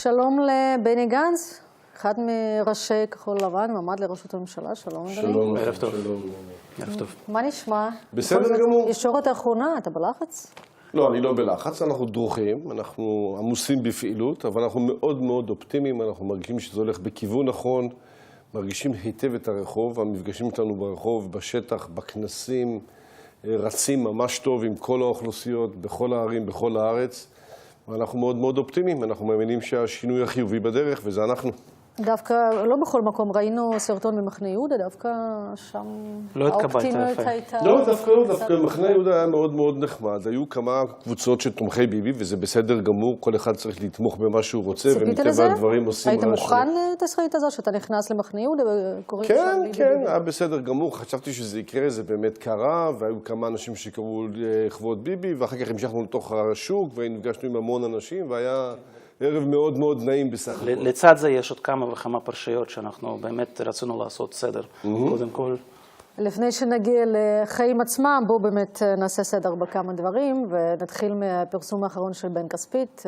שלום לבני גנץ, אחד מראשי כחול לבן, מעמד לראשות הממשלה. שלום, בני. שלום, ערב טוב. ערב טוב. מה נשמע? בסדר גמור. ישורת האחרונה, אתה בלחץ? לא, אני לא בלחץ, אנחנו דרוכים, אנחנו עמוסים בפעילות, אבל אנחנו מאוד מאוד אופטימיים, אנחנו מרגישים שזה הולך בכיוון נכון, מרגישים היטב את הרחוב, המפגשים שלנו ברחוב, בשטח, בכנסים, רצים ממש טוב עם כל האוכלוסיות, בכל הערים, בכל הארץ, ואנחנו מאוד מאוד אופטימיים, אנחנו מאמינים שהשינוי החיובי בדרך, וזה אנחנו. דווקא, לא בכל מקום, ראינו סרטון במחנה יהודה, דווקא שם לא התקבלת האופטימיות יפה. הייתה... לא, דווקא לא, דווקא מחנה יהודה היה מאוד מאוד נחמד. היו כמה קבוצות של תומכי ביבי, וזה בסדר גמור, כל אחד צריך לתמוך במה שהוא רוצה, ומטבע הדברים עושים היית רעש. מוכן לתסריט הזאת, שאתה נכנס למחנה יהודה וקוראים שם כן, ביבי? כן, היה בסדר גמור, חשבתי שזה יקרה, זה באמת קרה, והיו כמה אנשים שקראו לכבוד ביבי, ואחר כך המשכנו לתוך השוק, ונפגשנו עם המון אנשים, והיה ערב מאוד מאוד נעים בסך הכל. לצד זה יש עוד כמה וכמה פרשיות שאנחנו באמת רצינו לעשות סדר. קודם כל, לפני שנגיע לחיים עצמם, בואו באמת נעשה סדר בכמה דברים, ונתחיל מהפרסום האחרון של בן כספית,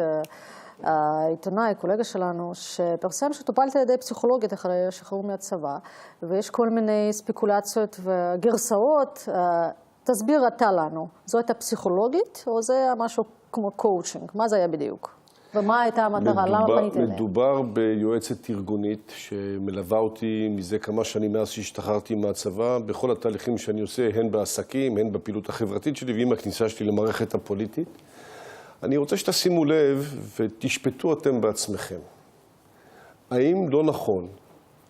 העיתונאי, קולגה שלנו, שפרסם שטופלת על ידי פסיכולוגית אחרי השחרור מהצבא, ויש כל מיני ספקולציות וגרסאות. תסביר אתה לנו, זו הייתה פסיכולוגית, או זה היה משהו כמו קואוצ'ינג? מה זה היה בדיוק? ומה הייתה המטרה? למה פנית אליה? מדובר ביועצת ארגונית שמלווה אותי מזה כמה שנים מאז שהשתחררתי מהצבא, בכל התהליכים שאני עושה, הן בעסקים, הן בפעילות החברתית שלי, ועם הכניסה שלי למערכת הפוליטית. אני רוצה שתשימו לב ותשפטו אתם בעצמכם. האם לא נכון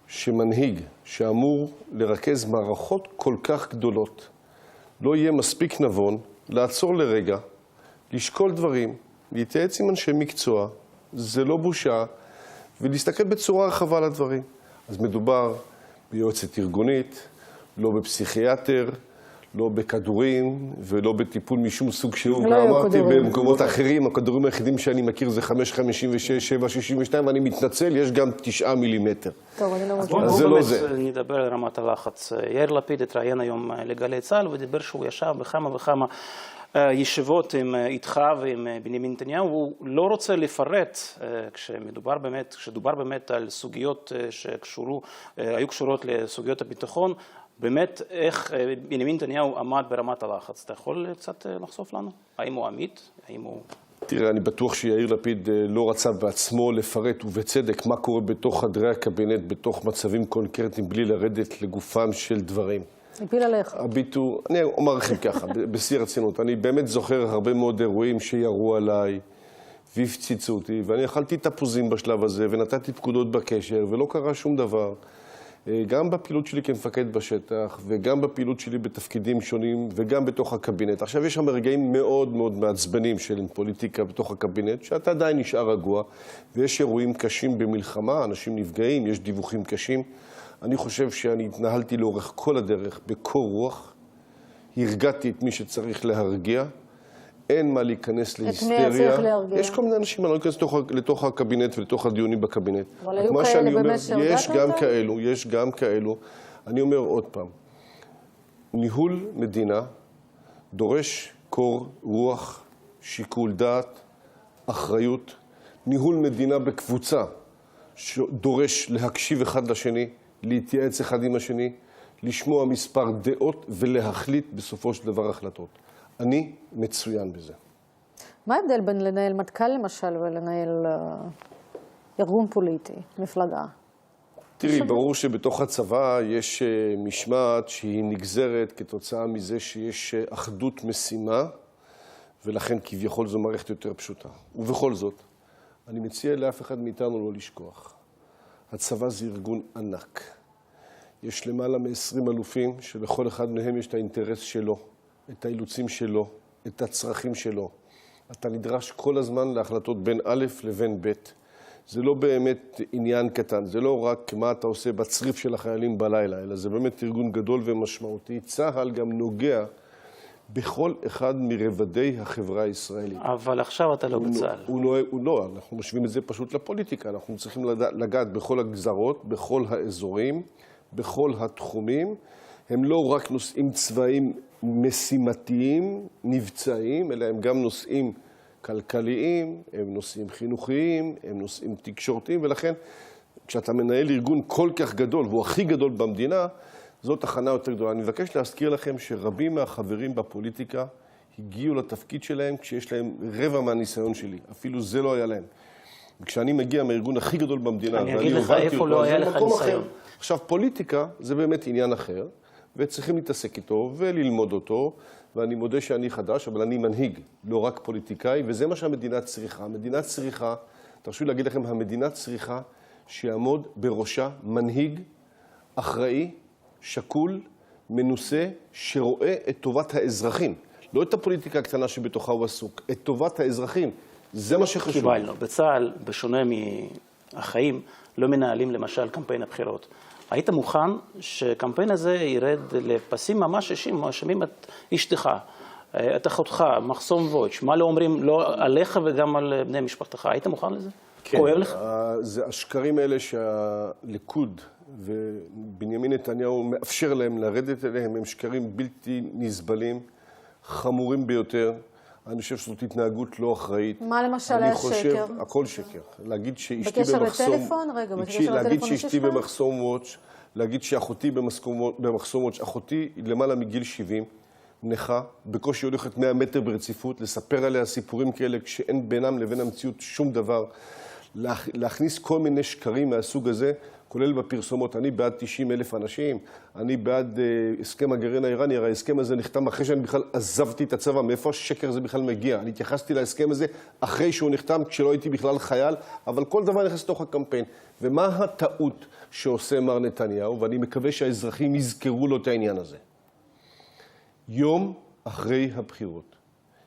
שמנהיג שאמור לרכז מערכות כל כך גדולות, לא יהיה מספיק נבון לעצור לרגע, לשקול דברים, להתייעץ עם אנשי מקצוע, זה לא בושה, ולהסתכל בצורה רחבה על הדברים. אז מדובר ביועצת ארגונית, לא בפסיכיאטר, לא בכדורים, ולא בטיפול משום סוג שהוא. לא היו אמרתי, כדורים. במקומות האחרים, הכדורים היחידים שאני מכיר זה 5.56, 7.62, ואני מתנצל, יש גם 9 מילימטר. טוב, אני לא אז מכירה. אז זה לא באמת זה. נדבר על רמת הלחץ. יאיר לפיד התראיין היום לגלי צה"ל ודיבר שהוא ישב בכמה וכמה ישיבות איתך ועם בנימין נתניהו, והוא לא רוצה לפרט כשדובר באמת על סוגיות שהיו קשורות לסוגיות הביטחון, באמת איך בנימין נתניהו עמד ברמת הלחץ. אתה יכול קצת לחשוף לנו? האם הוא עמית? האם הוא... תראה, אני בטוח שיאיר לפיד לא רצה בעצמו לפרט ובצדק מה קורה בתוך חדרי הקבינט, בתוך מצבים קונקרטיים, בלי לרדת לגופם של דברים. הפיל עליך. אני אומר לכם ככה, בשיא הרצינות, אני באמת זוכר הרבה מאוד אירועים שירו עליי והפציצו אותי, ואני אכלתי תפוזים בשלב הזה ונתתי פקודות בקשר ולא קרה שום דבר. גם בפעילות שלי כמפקד בשטח וגם בפעילות שלי בתפקידים שונים וגם בתוך הקבינט. עכשיו יש שם רגעים מאוד מאוד מעצבנים של פוליטיקה בתוך הקבינט, שאתה עדיין נשאר רגוע, ויש אירועים קשים במלחמה, אנשים נפגעים, יש דיווחים קשים. אני חושב שאני התנהלתי לאורך כל הדרך בקור רוח, הרגעתי את מי שצריך להרגיע, אין מה להיכנס להיסטריה. את מי צריך להרגיע? יש כל מיני אנשים, אני לא אכנס לתוך הקבינט ולתוך הדיונים בקבינט. אבל היו מה כאלה שאני אומר, באמת שהרגעת יש גם אותם? כאלו, יש גם כאלו. אני אומר עוד פעם, ניהול מדינה דורש קור רוח, שיקול דעת, אחריות. ניהול מדינה בקבוצה שדורש להקשיב אחד לשני, להתייעץ אחד עם השני, לשמוע מספר דעות ולהחליט בסופו של דבר החלטות. אני מצוין בזה. מה ההבדל בין לנהל מטכ"ל למשל ולנהל ארגון פוליטי, מפלגה? תראי, ברור שבתוך הצבא יש משמעת שהיא נגזרת כתוצאה מזה שיש אחדות משימה, ולכן כביכול זו מערכת יותר פשוטה. ובכל זאת, אני מציע לאף אחד מאיתנו לא לשכוח. הצבא זה ארגון ענק. יש למעלה מ-20 אלופים שלכל אחד מהם יש את האינטרס שלו, את האילוצים שלו, את הצרכים שלו. אתה נדרש כל הזמן להחלטות בין א' לבין ב'. זה לא באמת עניין קטן, זה לא רק מה אתה עושה בצריף של החיילים בלילה, אלא זה באמת ארגון גדול ומשמעותי. צה"ל גם נוגע בכל אחד מרבדי החברה הישראלית. אבל עכשיו אתה לא בצה"ל. הוא לא, אנחנו משווים את זה פשוט לפוליטיקה. אנחנו צריכים לגעת בכל הגזרות, בכל האזורים, בכל התחומים. הם לא רק נושאים צבאיים משימתיים, מבצעיים, אלא הם גם נושאים כלכליים, הם נושאים חינוכיים, הם נושאים תקשורתיים, ולכן כשאתה מנהל ארגון כל כך גדול, והוא הכי גדול במדינה, זאת תחנה יותר גדולה. אני מבקש להזכיר לכם שרבים מהחברים בפוליטיקה הגיעו לתפקיד שלהם כשיש להם רבע מהניסיון שלי. אפילו זה לא היה להם. וכשאני מגיע מהארגון הכי גדול במדינה, אני אגיד לך איפה לא היה לך ניסיון. עכשיו, פוליטיקה זה באמת עניין אחר, וצריכים להתעסק איתו וללמוד אותו, ואני מודה שאני חדש, אבל אני מנהיג, לא רק פוליטיקאי, וזה מה שהמדינה צריכה. המדינה צריכה, תרשו לי להגיד לכם, המדינה צריכה שיעמוד בראשה מנהיג, אחראי, שקול, מנוסה, שרואה את טובת האזרחים. לא את הפוליטיקה הקטנה שבתוכה הוא עסוק, את טובת האזרחים. זה מה שחשוב. קיבלנו. בצה"ל, בשונה מהחיים, לא מנהלים למשל קמפיין הבחירות. היית מוכן שקמפיין הזה ירד לפסים ממש אישיים, מאשימים את אשתך, את אחותך, מחסום וויץ', מה לא אומרים לא עליך וגם על בני משפחתך. היית מוכן לזה? כן. כואב לך? זה השקרים האלה שהליכוד ובנימין נתניהו מאפשר להם לרדת אליהם, הם שקרים בלתי נסבלים, חמורים ביותר. אני חושב שזאת התנהגות לא אחראית. מה למשל היה שקר? אני חושב, הכל שקר. להגיד שאשתי בקשר לטלפון? רגע, בקשר לטלפון להגיד שאשתי שלך? במחסום ווץ', להגיד שאחותי במחסום ווץ', אחותי למעלה מגיל 70, נכה, בקושי הולכת 100 מטר ברציפות, לספר עליה סיפורים כאלה כשאין בינם לבין המציאות שום דבר, להכניס כל מיני שקרים מהסוג הזה, כולל בפרסומות. אני בעד 90,000 אנשים, אני בעד הסכם הגרעין האיראני, הרי ההסכם הזה נחתם אחרי שאני בכלל עזבתי את הצבא, מאיפה השקר הזה בכלל מגיע? אני התייחסתי להסכם הזה אחרי שהוא נחתם, כשלא הייתי בכלל חייל, אבל כל דבר נכנס לתוך הקמפיין. ומה הטעות שעושה מר נתניהו, ואני מקווה שהאזרחים יזכרו לו את העניין הזה. יום אחרי הבחירות,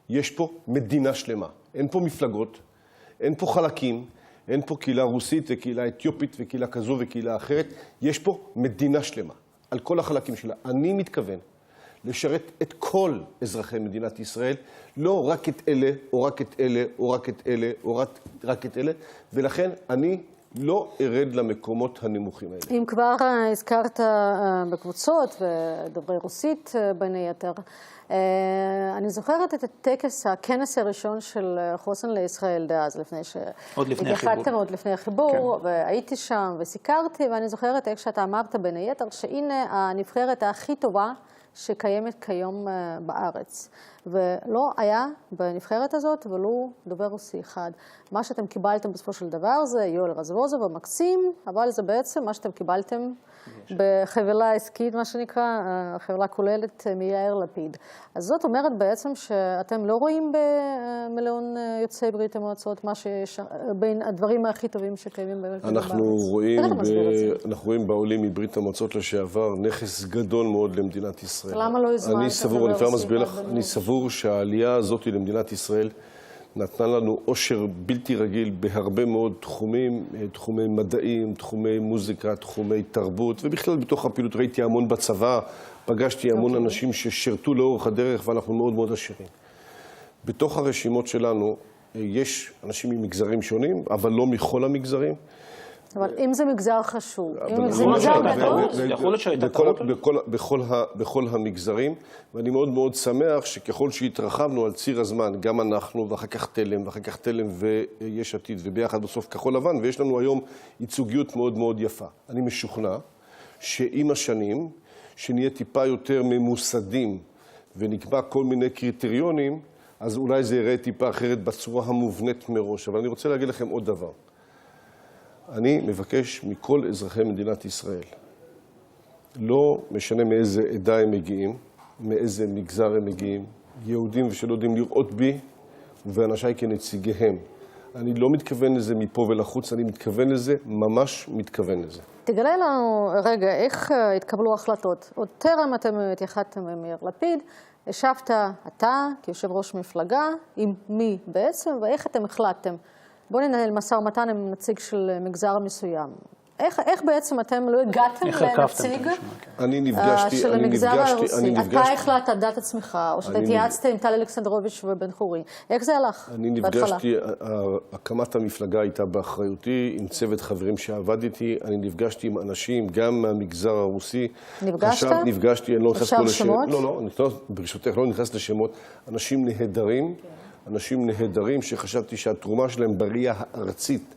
יש פה מדינה שלמה, אין פה מפלגות, אין פה חלקים, אין פה קהילה רוסית וקהילה אתיופית וקהילה כזו וקהילה אחרת, יש פה מדינה שלמה, על כל החלקים שלה. אני מתכוון לשרת את כל אזרחי מדינת ישראל, לא רק את אלה, או רק את אלה, או רק את אלה, או רק את אלה, ולכן אני לא ארד למקומות הנמוכים האלה. אם כבר הזכרת בקבוצות ודוברי רוסית בין היתר, אני זוכרת את הטקס, הכנס הראשון של חוסן לישראל דאז, לפני ש... עוד לפני החיבור. עוד לפני החיבור, כן. והייתי שם וסיקרתי, ואני זוכרת איך שאתה אמרת בין היתר, שהנה הנבחרת הכי טובה שקיימת כיום בארץ. ולא היה בנבחרת הזאת ולא דובר רוסי אחד. מה שאתם קיבלתם בסופו של דבר זה יואל רזבוזוב המקסים, אבל זה בעצם מה שאתם קיבלתם בחבילה עסקית, מה שנקרא, חבילה כוללת מיאיר לפיד. אז זאת אומרת בעצם שאתם לא רואים במיליון יוצאי ברית המועצות מה שיש בין הדברים הכי טובים שקיימים בארץ. אנחנו רואים בעולים מברית המועצות לשעבר נכס גדול מאוד למדינת ישראל. למה לא הזמנת לדבר רוסית? אני סבור שהעלייה הזאת למדינת ישראל נתנה לנו עושר בלתי רגיל בהרבה מאוד תחומים, תחומי מדעים, תחומי מוזיקה, תחומי תרבות, ובכלל בתוך הפעילות ראיתי המון בצבא, פגשתי המון אנשים ששרתו לאורך הדרך ואנחנו מאוד מאוד עשירים. בתוך הרשימות שלנו יש אנשים ממגזרים שונים, אבל לא מכל המגזרים. אבל אם זה מגזר חשוב, אם זה מגזר גדול, יכול להיות שהייתה טעות. בכל המגזרים, ואני מאוד מאוד שמח שככל שהתרחבנו על ציר הזמן, גם אנחנו, ואחר כך תלם ויש עתיד, וביחד בסוף כחול לבן, ויש לנו היום ייצוגיות מאוד מאוד יפה. אני משוכנע שעם השנים, שנהיה טיפה יותר ממוסדים, ונקבע כל מיני קריטריונים, אז אולי זה יראה טיפה אחרת בצורה המובנית מראש. אבל אני רוצה להגיד לכם עוד דבר. אני מבקש מכל אזרחי מדינת ישראל, לא משנה מאיזה עדה הם מגיעים, מאיזה מגזר הם מגיעים, יהודים ושלא יודעים לראות בי ואנשיי כנציגיהם. אני לא מתכוון לזה מפה ולחוץ, אני מתכוון לזה, ממש מתכוון לזה. תגלה לנו רגע איך התקבלו החלטות. עוד טרם אתם התייחדתם עם יאיר לפיד, ישבת אתה כיושב ראש מפלגה, עם מי בעצם, ואיך אתם החלטתם? בואו ננהל משא ומתן עם נציג של מגזר מסוים. איך בעצם אתם לא הגעתם לנציג של המגזר הרוסי? אתה החלטת על דעת עצמך, או שאתה התייעצת עם טל אלכסנדרוביץ' ובן חורי. איך זה הלך בהתחלה? אני נפגשתי, הקמת המפלגה הייתה באחריותי, עם צוות חברים שעבדתי, אני נפגשתי עם אנשים, גם מהמגזר הרוסי. נפגשת? נפגשתי, אני לא נכנס פה לשמות? לא, ברשותך, לא נכנס לשמות. אנשים נהדרים, אנשים נהדרים שחשבתי שהתרומה שלהם בראייה הארצית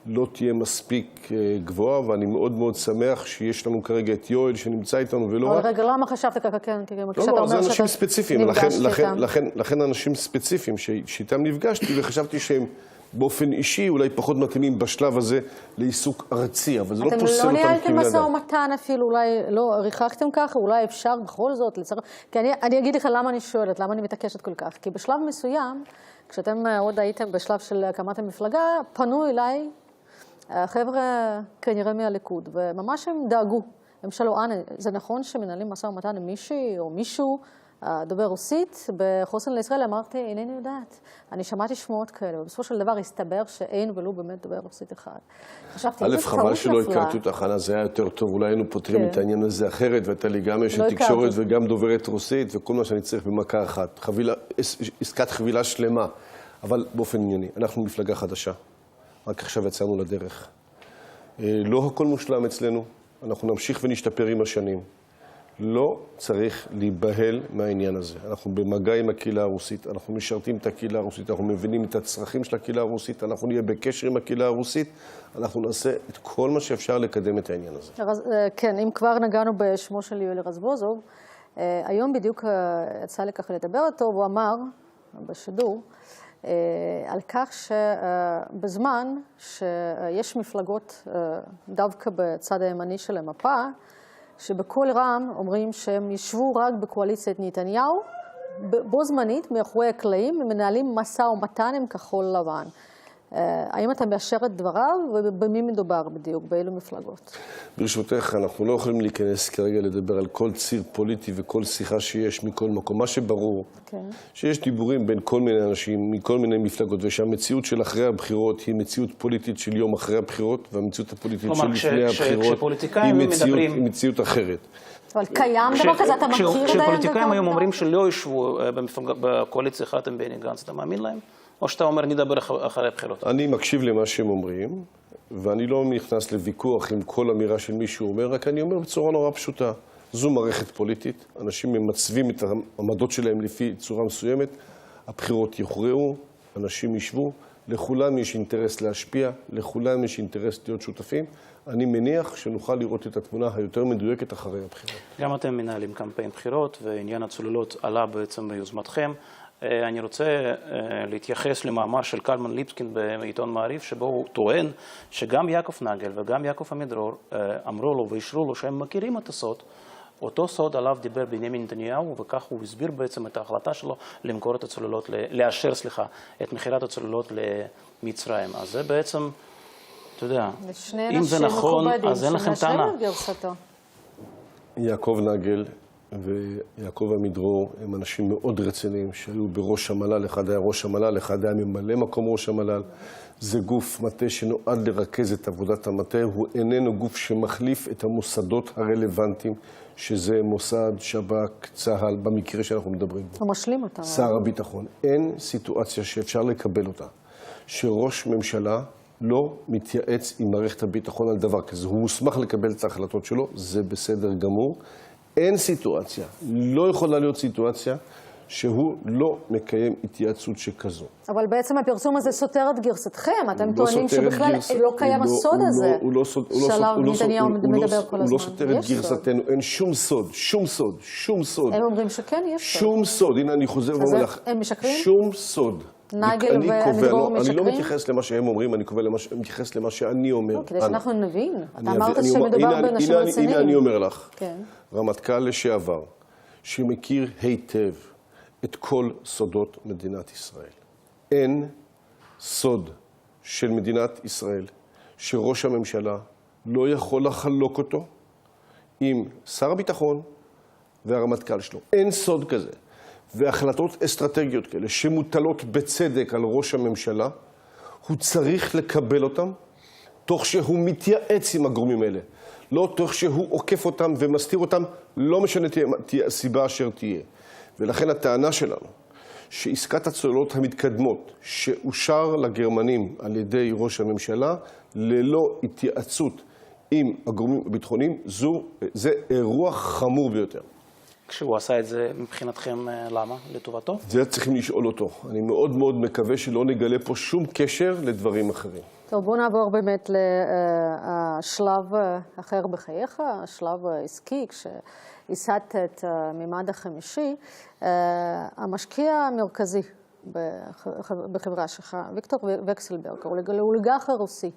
לא תהיה מספיק גבוהה, ואני מאוד מאוד שמח שיש לנו כרגע את יואל שנמצא איתנו ולא רק... רגע, למה חשבת ככה? כן, לא, זה אנשים ספציפיים, לכן אנשים ספציפיים שאיתם נפגשתי וחשבתי שהם באופן אישי אולי פחות מתאימים בשלב הזה לעיסוק ארצי, אבל זה לא פוסל אותם אתם לא ניהלתם כבני משא אדם. ומתן אפילו, אולי לא ריחקתם ככה, אולי אפשר בכל זאת לצרף, כי אני אגיד לך למה אני שואלת, למה אני מתעקשת כל כך, כי בשלב מסוים, כשאתם עוד הייתם בשלב של הקמת המפלגה, פנו אליי חבר'ה כנראה מהליכוד, וממש הם דאגו, הם שאלו, זה נכון שמנהלים משא ומתן עם מישהי או מישהו דובר רוסית בחוסן לישראל? אמרתי, אינני יודעת. אני שמעתי שמועות כאלה, ובסופו של דבר הסתבר שאין ולו באמת דובר רוסית אחד. חשבתי, א', חבל שלא הכרתי אותך, חנה, זה היה יותר טוב, אולי היינו פותרים את העניין הזה אחרת, והייתה לי גם אשת תקשורת וגם דוברת רוסית, וכל מה שאני צריך במכה אחת. עסקת חבילה שלמה, אבל באופן ענייני. אנחנו מפלגה חדשה, רק עכשיו יצאנו לדרך. לא הכל מושלם אצלנו, אנחנו נמשיך ונשתפר עם השנים. לא צריך להיבהל מהעניין הזה. אנחנו במגע עם הקהילה הרוסית, אנחנו משרתים את הקהילה הרוסית, אנחנו מבינים את הצרכים של הקהילה הרוסית, אנחנו נהיה בקשר עם הקהילה הרוסית, אנחנו נעשה את כל מה שאפשר לקדם את העניין הזה. כן, אם כבר נגענו בשמו של יואל רזבוזוב, היום בדיוק יצא לי ככה לדבר אותו, הוא אמר בשידור, על כך שבזמן שיש מפלגות דווקא בצד הימני של המפה, שבכל רם אומרים שהם ישבו רק בקואליציית נתניהו, בו זמנית, מאחורי הקלעים, ומנהלים משא ומתן עם כחול לבן. האם אתה מאשר את דבריו, ובמי מדובר בדיוק, באילו מפלגות? ברשותך, אנחנו לא יכולים להיכנס כרגע לדבר על כל ציר פוליטי וכל שיחה שיש מכל מקום. מה שברור, שיש דיבורים בין כל מיני אנשים, מכל מיני מפלגות, ושהמציאות של אחרי הבחירות היא מציאות פוליטית של יום אחרי הבחירות, והמציאות הפוליטית של לפני הבחירות היא מציאות אחרת. אבל קיים דבר כזה, אתה מכיר את זה? כשפוליטיקאים היום אומרים שלא ישבו בקואליציה אחת עם בני גנץ, אתה מאמין להם? או שאתה אומר, נדבר אחרי הבחירות? אני מקשיב למה שהם אומרים, ואני לא נכנס לוויכוח עם כל אמירה של מישהו אומר, רק אני אומר בצורה נורא פשוטה. זו מערכת פוליטית, אנשים ממצבים את העמדות שלהם לפי צורה מסוימת, הבחירות יוכרעו, אנשים ישבו, לכולם יש אינטרס להשפיע, לכולם יש אינטרס להיות שותפים. אני מניח שנוכל לראות את התמונה היותר מדויקת אחרי הבחירות. גם אתם מנהלים קמפיין בחירות, ועניין הצוללות עלה בעצם ביוזמתכם. אני רוצה להתייחס למאמר של קלמן ליבסקין בעיתון מעריב, שבו הוא טוען שגם יעקב נגל וגם יעקב עמידרור אמרו לו ואישרו לו שהם מכירים את הסוד, אותו סוד עליו דיבר בנימין נתניהו, וכך הוא הסביר בעצם את ההחלטה שלו למכור את הצוללות, לאשר, את מכירת הצוללות למצרים. אז זה בעצם, אתה יודע, אם זה נכון, אז אין לכם טענה. יעקב נגל ויעקב עמידרור הם אנשים מאוד רציניים שהיו בראש המל"ל, אחד היה ראש המל"ל, אחד היה ממלא מקום ראש המל"ל. זה גוף מטה שנועד לרכז את עבודת המטה, הוא איננו גוף שמחליף את המוסדות הרלוונטיים, שזה מוסד, שב"כ, צה"ל, במקרה שאנחנו מדברים בו. הוא משלים אותה. שר הביטחון. אין סיטואציה שאפשר לקבל אותה, שראש ממשלה לא מתייעץ עם מערכת הביטחון על דבר כזה. הוא מוסמך לקבל את ההחלטות שלו, זה בסדר גמור. אין סיטואציה, לא יכולה להיות סיטואציה שהוא לא מקיים התייעצות שכזו. אבל בעצם הפרסום הזה סותר את גרסתכם, אתם טוענים שבכלל לא קיים הסוד הזה, שעליו נתניהו מדבר כל הזמן. הוא לא סותר את גרסתנו, אין שום סוד, שום סוד, שום סוד. הם אומרים שכן, יש סוד. שום סוד, הנה אני חוזר ואומר לך, הם משקרים? שום סוד. נגל ועמידרור משקרים? אני לא מתייחס למה שהם אומרים, אני מתייחס למה שאני אומר. כדי שאנחנו נבין. אתה אמרת שמדובר באנשים רציניים. הנה אני אומר לך, רמטכ"ל לשעבר, שמכיר היטב את כל סודות מדינת ישראל. אין סוד של מדינת ישראל שראש הממשלה לא יכול לחלוק אותו עם שר הביטחון והרמטכ"ל שלו. אין סוד כזה. והחלטות אסטרטגיות כאלה שמוטלות בצדק על ראש הממשלה, הוא צריך לקבל אותם תוך שהוא מתייעץ עם הגורמים האלה. לא תוך שהוא עוקף אותם ומסתיר אותם, לא משנה תהיה הסיבה אשר תהיה. ולכן הטענה שלנו, שעסקת הצוללות המתקדמות שאושר לגרמנים על ידי ראש הממשלה, ללא התייעצות עם הגורמים הביטחוניים, זה אירוע חמור ביותר. כשהוא עשה את זה מבחינתכם, למה? לטובתו? זה צריכים לשאול אותו. אני מאוד מאוד מקווה שלא נגלה פה שום קשר לדברים אחרים. טוב, בואו נעבור באמת לשלב אחר בחייך, השלב העסקי, כשייסדת את המימד החמישי. המשקיע המרכזי בחברה שלך, ויקטור וקסלברג, הוא אוליגרך רוסי.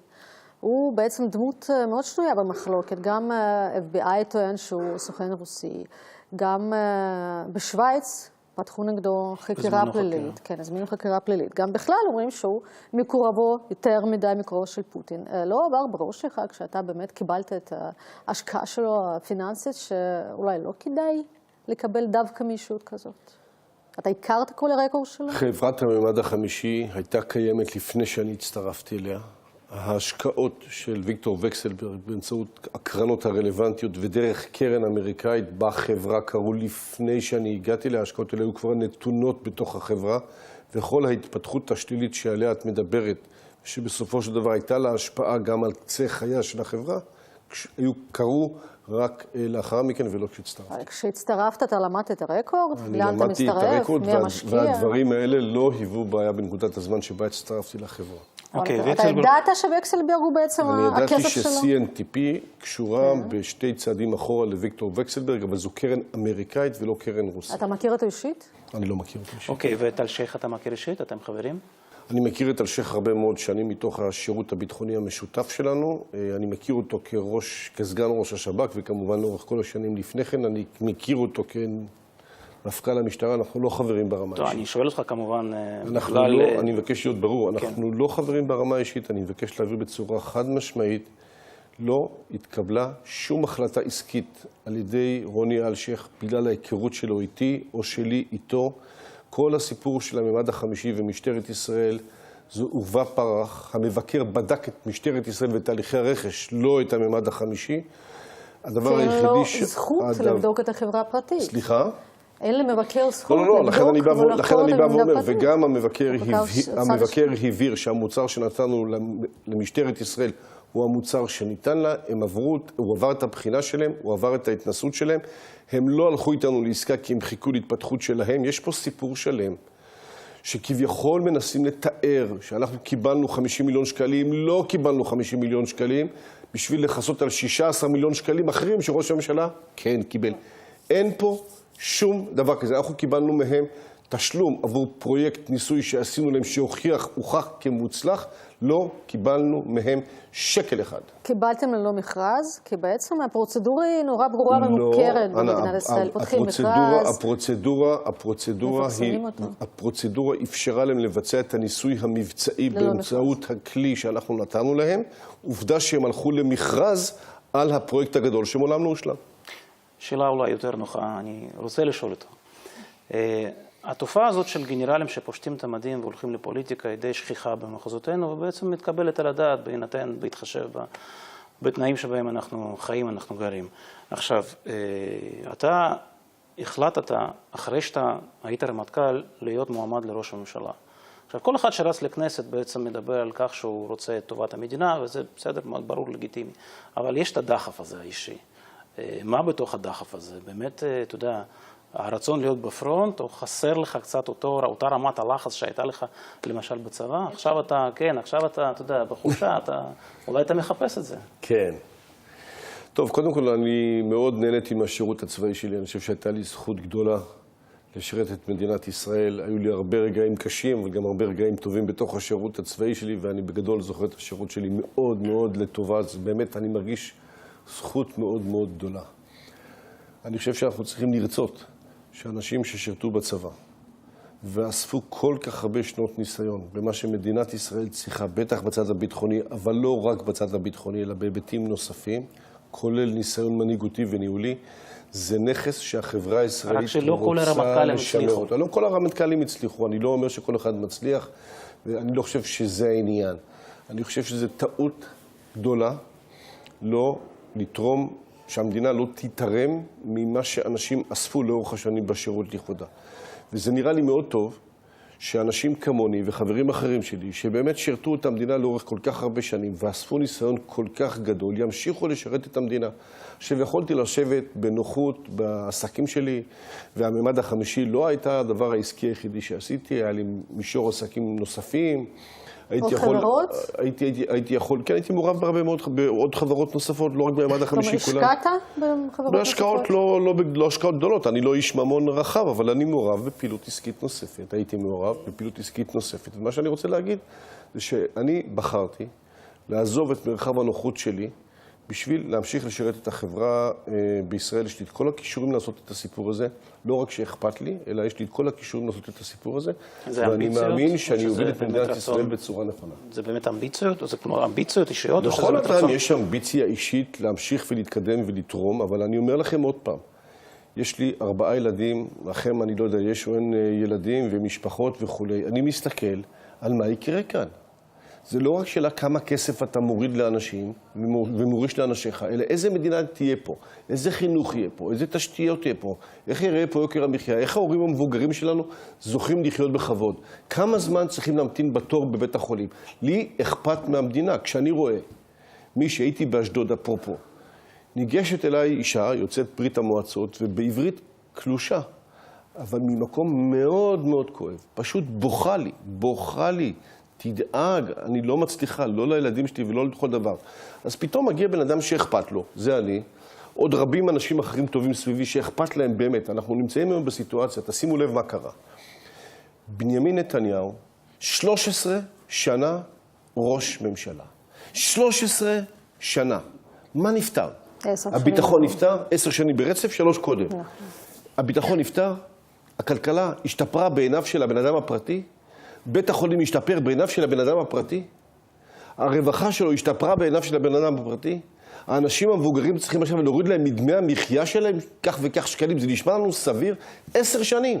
הוא בעצם דמות מאוד שנויה במחלוקת, גם FBI טוען שהוא סוכן רוסי, גם בשוויץ פתחו נגדו חקירה פלילית. כן, הזמינו חקירה פלילית. גם בכלל אומרים שהוא מקורבו, יותר מדי מקורבו של פוטין. לא עבר בראש שלך כשאתה באמת קיבלת את ההשקעה שלו הפיננסית, שאולי לא כדאי לקבל דווקא מישות כזאת? אתה הכרת כל הרקורד שלו? חברת המימד החמישי הייתה קיימת לפני שאני הצטרפתי אליה. ההשקעות של ויקטור וקסלברג באמצעות הקרנות הרלוונטיות ודרך קרן אמריקאית בחברה קרו לפני שאני הגעתי. להשקעות האלה היו כבר נתונות בתוך החברה, וכל ההתפתחות השלילית שעליה את מדברת, שבסופו של דבר הייתה לה השפעה גם על קצה חייה של החברה, קרו רק לאחר מכן ולא כשהצטרפתי. כשהצטרפת אתה למדת את הרקורד? אני למדתי את הרקורד, והדברים האלה לא היוו בעיה בנקודת הזמן שבה הצטרפתי לחברה. אתה ידעת שווקסלברג הוא בעצם הכסף שלו? אני ידעתי ש-CNTP קשורה בשתי צעדים אחורה לוויקטור וקסלברג, אבל זו קרן אמריקאית ולא קרן רוסית. אתה מכיר אותו אישית? אני לא מכיר אותו אישית. אוקיי, ואת אלשיך אתה מכיר אישית? אתם חברים? אני מכיר את אלשיך הרבה מאוד שנים מתוך השירות הביטחוני המשותף שלנו. אני מכיר אותו כסגן ראש השב"כ, וכמובן לאורך כל השנים לפני כן. אני מכיר אותו מפכ"ל המשטרה, אנחנו לא חברים ברמה אישית. אני שואל אותך כמובן... אני מבקש להיות ברור, אנחנו לא חברים ברמה אישית, אני מבקש להעביר בצורה חד משמעית, לא התקבלה שום החלטה עסקית על ידי רוני אלשיך, בגלל ההיכרות שלו איתי או שלי איתו. כל הסיפור של המימד החמישי ומשטרת ישראל, זו עורבא פרח. המבקר בדק את משטרת ישראל ותהליכי הרכש, לא את המימד החמישי. הדבר היחידי אין לו זכות לבדוק את החברה הפרטית. סליחה? אין למבקר זכות לבדוק לכן אני בא ואומר, וגם המבקר הבהיר שהמוצר שנתנו למשטרת ישראל הוא המוצר שניתן לה, הוא עבר את הבחינה שלהם, הוא עבר את ההתנסות שלהם, הם לא הלכו איתנו לעסקה כי הם חיכו להתפתחות שלהם. יש פה סיפור שלם, שכביכול מנסים לתאר שאנחנו קיבלנו 50 מיליון שקלים, לא קיבלנו 50 מיליון שקלים, בשביל לחסות על 16 מיליון שקלים אחרים שראש הממשלה כן קיבל. אין פה שום דבר כזה. אנחנו קיבלנו מהם תשלום עבור פרויקט ניסוי שעשינו להם שהוכח כמוצלח, לא קיבלנו מהם שקל אחד. קיבלתם ללא מכרז? כי בעצם הפרוצדורה היא נורא ברורה ומוכרת במדינת ישראל. פותחים מכרז, הפרוצדורה אפשרה להם לבצע את הניסוי המבצעי באמצעות הכלי שאנחנו נתנו להם. עובדה שהם הלכו למכרז על הפרויקט הגדול שמעולם לא הושלם. שאלה אולי יותר נוחה, אני רוצה לשאול אותה. התופעה הזאת של גנרלים שפושטים את המדים והולכים לפוליטיקה היא די שכיחה במחוזותינו, ובעצם מתקבלת על הדעת בהתחשב בתנאים שבהם אנחנו חיים, אנחנו גרים. עכשיו, אתה החלטת, אחרי שאתה היית רמטכ"ל, להיות מועמד לראש הממשלה. עכשיו, כל אחד שרץ לכנסת בעצם מדבר על כך שהוא רוצה את טובת המדינה, וזה בסדר, מאוד ברור, לגיטימי. אבל יש את הדחף הזה האישי. מה בתוך הדחף הזה? באמת, אתה יודע, הרצון להיות בפרונט, או חסר לך קצת אותה רמת הלחץ שהייתה לך, למשל בצבא? עכשיו אתה, כן, עכשיו אתה יודע, בחושה, אולי אתה מחפש את זה. כן. טוב, קודם כל, אני מאוד נהניתי מהשירות הצבאי שלי. אני חושב שהייתה לי זכות גדולה לשרת את מדינת ישראל. היו לי הרבה רגעים קשים, אבל גם הרבה רגעים טובים בתוך השירות הצבאי שלי, ואני בגדול זוכר את השירות שלי מאוד מאוד לטובה. אז באמת, אני מרגיש זכות מאוד מאוד גדולה. אני חושב שאנחנו צריכים לרצות שאנשים ששירתו בצבא ואספו כל כך הרבה שנות ניסיון במה שמדינת ישראל צריכה, בטח בצד הביטחוני, אבל לא רק בצד הביטחוני, אלא בהיבטים נוספים, כולל ניסיון מנהיגותי וניהולי, זה נכס שהחברה הישראלית רוצה לשמר אותו. רק שלא כל הרמטכ"לים הצליחו. לא כל הרמטכ"לים הצליחו, אני לא אומר שכל אחד מצליח, ואני לא חושב שזה העניין. אני חושב שזה טעות גדולה לא לתרום, שהמדינה לא תתרם ממה שאנשים אספו לאורך השנים בשירות לכבודה. וזה נראה לי מאוד טוב שאנשים כמוני וחברים אחרים שלי, שבאמת שירתו את המדינה לאורך כל כך הרבה שנים, ואספו ניסיון כל כך גדול, ימשיכו לשרת את המדינה. עכשיו, יכולתי לשבת בנוחות בעסקים שלי, והממד החמישי לא הייתה הדבר העסקי היחידי שעשיתי, היה לי מישור עסקים נוספים. עוד חברות? הייתי יכול, כן, הייתי מעורב בהרבה מאוד, בעוד חברות נוספות, לא רק בממד החמישי כולם. כלומר, השקעת בחברות נוספות? לא השקעות גדולות, אני לא איש ממון רחב, אבל אני מעורב בפעילות עסקית נוספת. הייתי מעורב בפעילות עסקית נוספת. ומה שאני רוצה להגיד זה שאני בחרתי לעזוב את מרחב הנוחות שלי בשביל להמשיך לשרת את החברה בישראל. יש לי את כל הכישורים לעשות את הסיפור הזה, לא רק שאכפת לי, אלא יש לי את כל הכישורים לעשות את הסיפור הזה. ואני מאמין שאני אוביל את מדינת ישראל בצורה נכונה. זה באמת אמביציות? או זה כמו אמביציות אישיות? בכל אדם יש אמביציה אישית להמשיך ולהתקדם ולתרום, אבל אני אומר לכם עוד פעם, יש לי 4 ילדים, לכם אני לא יודע, יש או אין ילדים ומשפחות וכו'. אני מסתכל על מה יקרה כאן. זה לא רק שאלה כמה כסף אתה מוריד לאנשים ומוריש לאנשיך, אלא איזה מדינה תהיה פה, איזה חינוך יהיה פה, איזה תשתיות יהיה פה, איך יראה פה יוקר המחיה, איך ההורים המבוגרים שלנו זוכים לחיות בכבוד, כמה זמן צריכים להמתין בתור בבית החולים. לי אכפת מהמדינה. כשאני רואה מי שהייתי באשדוד אפרופו, ניגשת אליי אישה, יוצאת ברית המועצות, ובעברית קלושה, אבל ממקום מאוד מאוד כואב, פשוט בוכה לי. תדאג, אני לא מצליחה, לא לילדים שלי ולא לכל דבר. אז פתאום מגיע בן אדם שאכפת לו, זה אני, עוד רבים אנשים אחרים טובים סביבי שאכפת להם באמת. אנחנו נמצאים היום בסיטואציה, תשימו לב מה קרה. בנימין נתניהו, 13 שנה ראש ממשלה. 13 שנה. מה נפטר? הביטחון נפטר, 10 שנים ברצף, 3 קודם. הביטחון נפטר, הכלכלה השתפרה בעיניו של הבן אדם הפרטי, בית החולים השתפר בעיניו של הבן אדם הפרטי, הרווחה שלו השתפרה בעיניו של הבן אדם הפרטי, האנשים המבוגרים צריכים עכשיו להוריד להם מדמי המחיה שלהם, כך וכך שקלים, זה נשמע לנו סביר, 10 שנים.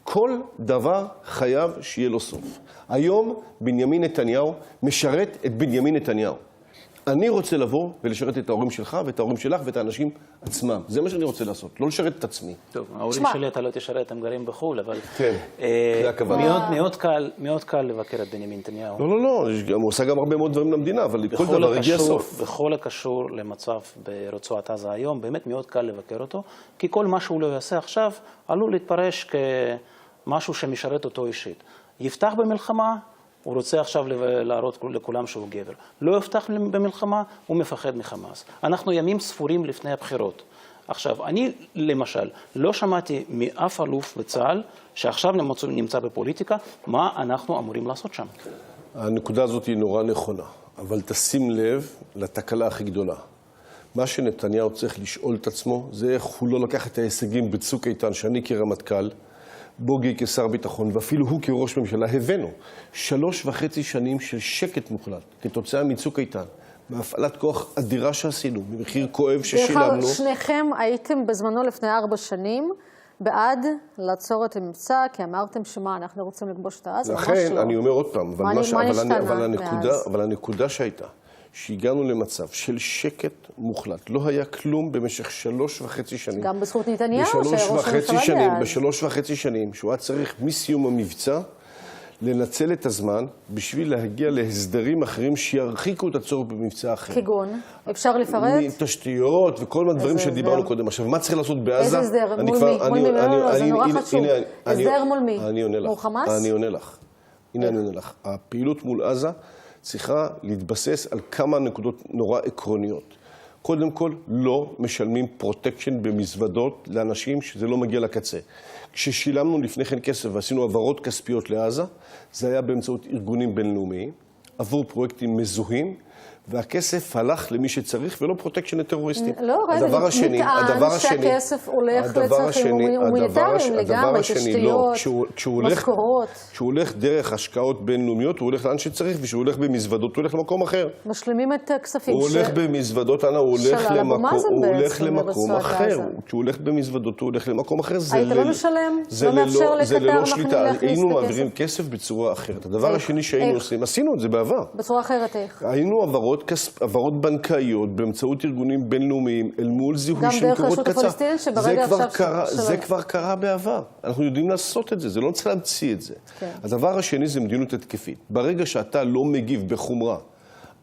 כל דבר חייב שיהיה לו סוף. היום בנימין נתניהו משרת את בנימין נתניהו. אני רוצה לבוא ולשרת את ההורים שלך ואת ההורים שלך ואת האנשים עצמם. זה מה שאני רוצה לעשות, לא לשרת את עצמי. טוב, ההורים שלי אתה לא תשרת, הם גרים בחו"ל, אבל... כן, זה הכוונה. מאוד קל לבקר את בנימין נתניהו. לא, הוא עושה גם הרבה מאוד דברים למדינה, אבל כל דבר הגיע סוף. בכל הקשור למצב ברצועת עזה היום, באמת מאוד קל לבקר אותו, כי כל מה שהוא לא יעשה עכשיו עלול להתפרש כמשהו שמשרת אותו אישית. יפתח במלחמה, הוא רוצה עכשיו להראות לכולם שהוא גבר. לא יפתח במלחמה, הוא מפחד מחמאס. אנחנו ימים ספורים לפני הבחירות. עכשיו, אני למשל לא שמעתי מאף אלוף בצה"ל שעכשיו נמצא בפוליטיקה, מה אנחנו אמורים לעשות שם. הנקודה הזאת היא נורא נכונה, אבל תשים לב לתקלה הכי גדולה. מה שנתניהו צריך לשאול את עצמו, זה איך הוא לא לקח את ההישגים בצוק איתן, שאני כרמטכ"ל, בוגי כשר ביטחון, ואפילו הוא כראש ממשלה, הבאנו 3.5 שנים של שקט מוחלט, כתוצאה מצוק איתן, בהפעלת כוח אדירה שעשינו, במחיר כואב ששילמנו. שניכם הייתם בזמנו לפני 4 שנים, בעד לעצור את המבצע, כי אמרתם שמה, אנחנו רוצים לכבוש את עזה, ממש לא. לכן, אני אומר עוד פעם, אבל הנקודה שהייתה, שהגענו למצב של שקט מוחלט. לא היה כלום במשך 3.5 שנים. גם בזכות נתניהו, שראש הממשלה ב3.5 שנים, שהוא היה צריך מסיום המבצע, לנצל את הזמן בשביל להגיע להסדרים אחרים שירחיקו את הצורך במבצע אחר. כגון, אפשר לפרט? תשתיות וכל הדברים שדיברנו קודם. עכשיו, מה צריך לעשות בעזה? איזה הסדר? מול מי? לא, זה נורא חשוב. הסדר מול מי? מול חמאס? אני עונה לך. הנה אני עונה לך. הפעילות מול עזה צריכה להתבסס על כמה נקודות נורא עקרוניות. קודם כל, לא משלמים פרוטקשן במזוודות לאנשים שזה לא מגיע לקצה. כששילמנו לפני כן כסף ועשינו העברות כספיות לעזה, זה היה באמצעות ארגונים בינלאומיים, עבור פרויקטים מזוהים, והכסף הלך למי שצריך ולא פרוטקשן לטרוריסטים. לא, רגע, נטען שהכסף הולך לצרכים הומניטריים לגמרי, תשתיות, משכורות. כשהוא הולך דרך השקעות בינלאומיות, הוא הולך לאן שצריך, וכשהוא הולך במזוודות, הוא הולך למקום אחר. משלימים את הכספים הוא הולך במזוודות, הוא הולך למקום אחר. כשהוא הולך במזוודות, הוא הולך למקום אחר. היית לא משלם? לא מאפשר לקטר מחנה להכניס את הכסף? היינו מעבירים כסף בצורה אחרת. הדבר השני שהיינו עושים, עשינו את זה בעבר. בצורה אחרת איך? היינו העברות העברות בנקאיות באמצעות ארגונים בינלאומיים אל מול זיהוי גם של דרך מקורות רשות קצה. הפלסטינית שברגע זה כבר קרה בעבר. אנחנו יודעים לעשות את זה, זה לא צריך להמציא את זה. כן. הדבר השני זה מדיניות התקפית. ברגע שאתה לא מגיב בחומרה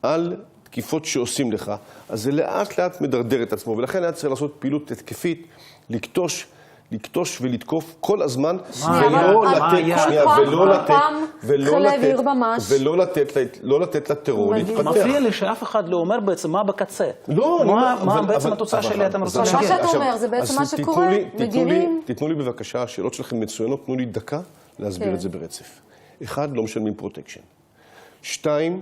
על תקיפות שעושים לך, אז זה לאט לאט מדרדר את עצמו, ולכן היה צריך לעשות פעילות התקפית, לקטוש ולתקוף כל הזמן, ולא לתת לטרור להתפתח. מפריע לי שאף אחד לא אומר בעצם מה בקצה. מה בעצם התוצאה שלי אתם רוצים מה להגיד? שאתה אומר, זה בעצם מה שקורה, מגיבים. תיתנו לי בבקשה, השאלות שלכם מצוינות, תנו לי דקה להסביר את זה ברצף. 1, לא משלמים פרוטקשן. 2,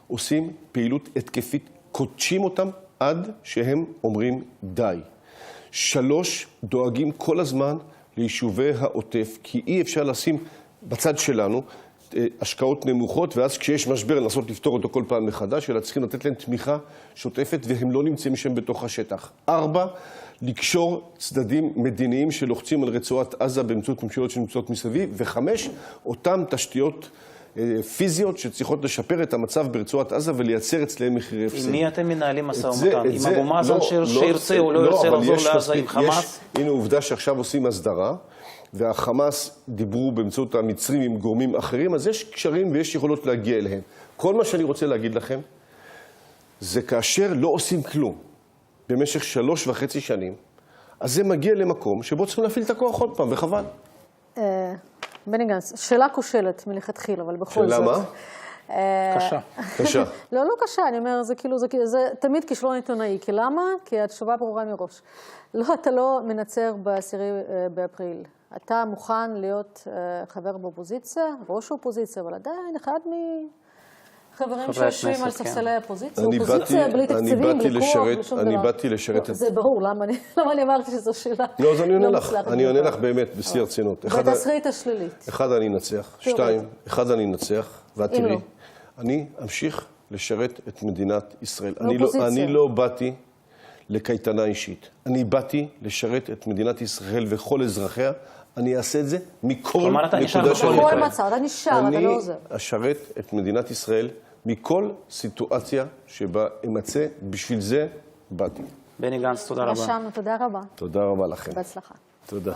עושים פעילות התקפית, קודשים אותם עד שהם אומרים די. 3, דואגים כל הזמן ליישובי העוטף, כי אי אפשר לשים בצד שלנו השקעות נמוכות, ואז כשיש משבר לנסות לפתור אותו כל פעם מחדש, אלא צריכים לתת להם תמיכה שוטפת, והם לא נמצאים שם בתוך השטח. 4, לקשור צדדים מדיניים שלוחצים על רצועת עזה באמצעות ממשלות שנמצאות מסביב. ו5, אותם תשתיות פיזיות שצריכות לשפר את המצב ברצועת עזה ולייצר אצלהם מחירי הפסד. עם מי אתם מנהלים משא ומתן? עם אבו מאזן שירצה או לא ירצה לחזור לעזה עם חמאס? הנה עובדה שעכשיו עושים הסדרה, והחמאס דיברו באמצעות המצרים עם גורמים אחרים, אז יש קשרים ויש יכולות להגיע אליהם. כל מה שאני רוצה להגיד לכם, זה כאשר לא עושים כלום במשך 3.5 שנים, אז זה מגיע למקום שבו צריכים להפעיל את הכוח עוד פעם, וחבל. בני גנץ, שאלה כושלת מלכתחילה, אבל בכל זאת. שאלה מה? קשה. קשה. לא קשה, אני אומר, זה כאילו, זה תמיד כישלון עיתונאי. כי למה? כי התשובה ברורה מראש. לא, אתה לא מנצר ב10 באפריל. אתה מוכן להיות חבר באופוזיציה, ראש האופוזיציה, אבל עדיין אחד מחברים שיושבים על ספסלי האופוזיציה. אופוזיציה בלי תקציבים, בלי כוח, בלי שום דבר. אני באתי לשרת את... זה ברור, למה אני אמרתי שזו שאלה? לא, אז אני עונה לך באמת בשיא הרצינות. בתסריט השלילית. 1, אני אנצח. 2, 1, אני אנצח. ואת תראי, אני אמשיך לשרת את מדינת ישראל. אני לא באתי לקייטנה אישית. אני באתי לשרת את מדינת ישראל וכל אזרחיה. אני אעשה את זה מכל נקודה שאני בכל מצב, אתה נשאר, אתה לא עוזר. אני אשרת את מדינת ישראל מכל סיטואציה שבה אמצא, בשביל זה באתי. בני גנץ, תודה רבה. רשמנו, תודה רבה. תודה רבה לכם. בהצלחה. תודה.